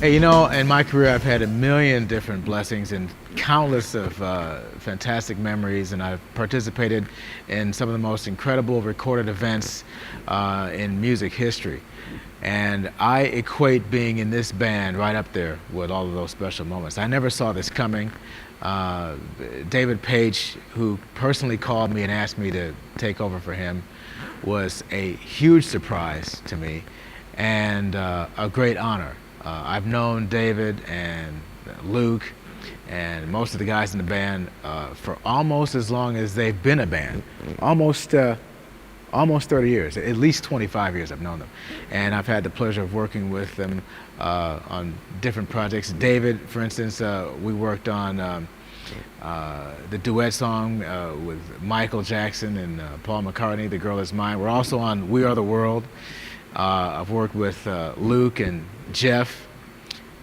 Hey, you know, in my career, I've had a million different blessings and countless of fantastic memories, and I've participated in some of the most incredible recorded events in music history. And I equate being in this band right up there with all of those special moments. I never saw this coming. David Page, who personally called me and asked me to take over for him, was a huge surprise to me and a great honor. I've known David and Luke and most of the guys in the band for almost as long as they've been a band, almost 30 years, at least 25 years I've known them. And I've had the pleasure of working with them on different projects. David, for instance, we worked on the duet song with Michael Jackson and Paul McCartney, The Girl Is Mine. We're also on We Are the World. I've worked with Luke and Jeff,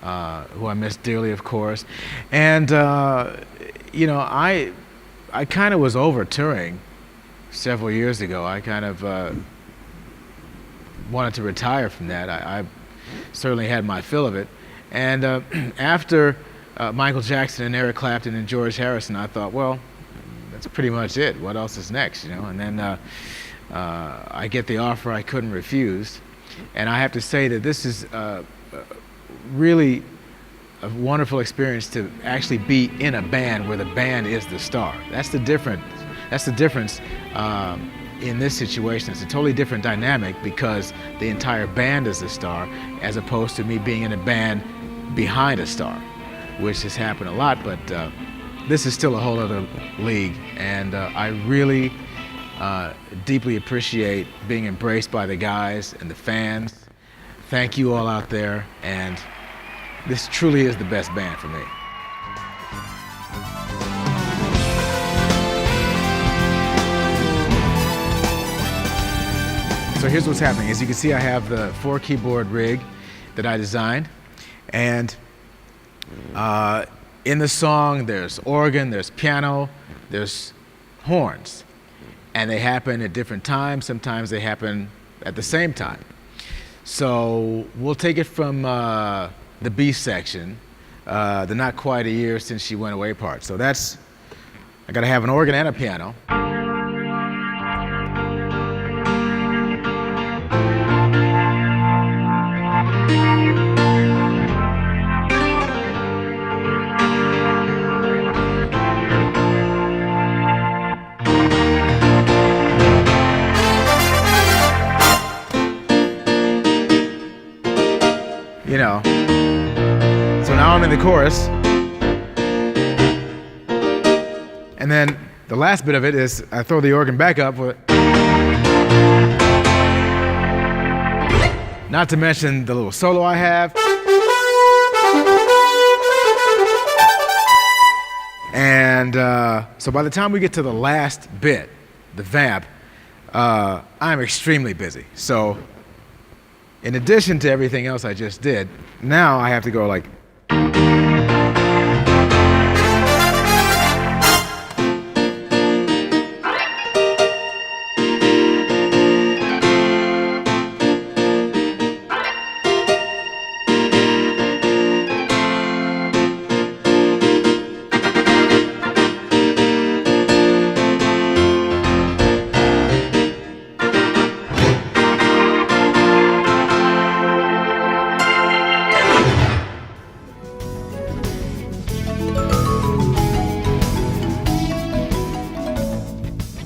who I miss dearly, of course. And, you know, I kind of was over touring several years ago. I kind of wanted to retire from that. I certainly had my fill of it. And after Michael Jackson and Eric Clapton and George Harrison, I thought, well, that's pretty much it. What else is next, you know? And then I get the offer I couldn't refuse. And I have to say that this is really a wonderful experience to actually be in a band where the band is the star. That's the difference. That's the difference in this situation. It's a totally different dynamic because the entire band is the star, as opposed to me being in a band behind a star, which has happened a lot. But this is still a whole other league, and I really deeply appreciate being embraced by the guys and the fans. Thank you all out there, and this truly is the best band for me. So here's what's happening. As you can see, I have the 4-keyboard rig that I designed, and in the song there's organ, there's piano, there's horns. And they happen at different times. Sometimes they happen at the same time. So we'll take it from the B section, the not quite a year since she went away part. So that's, I gotta have an organ and a piano. You know, so now I'm in the chorus, and then the last bit of it is I throw the organ back up with, not to mention the little solo I have, and so by the time we get to the last bit, the vamp, I'm extremely busy. So in addition to everything else I just did, now I have to go like.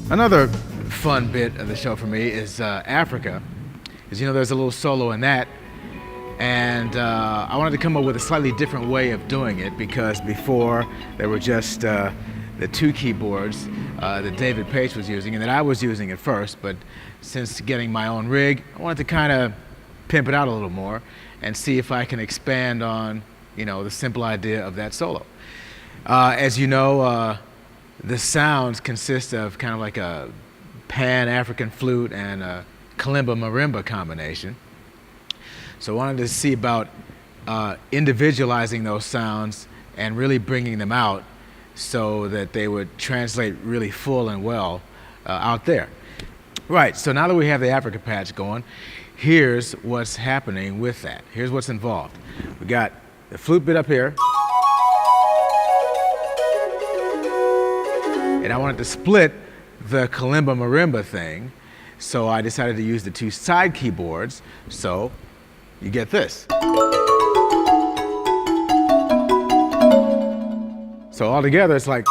Another fun bit of the show for me is Africa. As you know, there's a little solo in that. And I wanted to come up with a slightly different way of doing it, because before there were just the 2 keyboards that David Page was using and that I was using at first. But since getting my own rig, I wanted to kind of pimp it out a little more and see if I can expand on, you know, the simple idea of that solo. As you know, the sounds consist of kind of like a Pan-African flute and a kalimba-marimba combination. So I wanted to see about individualizing those sounds and really bringing them out so that they would translate really full and well out there. Right, so now that we have the Africa patch going, here's what's happening with that. Here's what's involved. We got the flute bit up here, and I wanted to split the kalimba marimba thing, so I decided to use the two side keyboards, so you get this. So all together it's like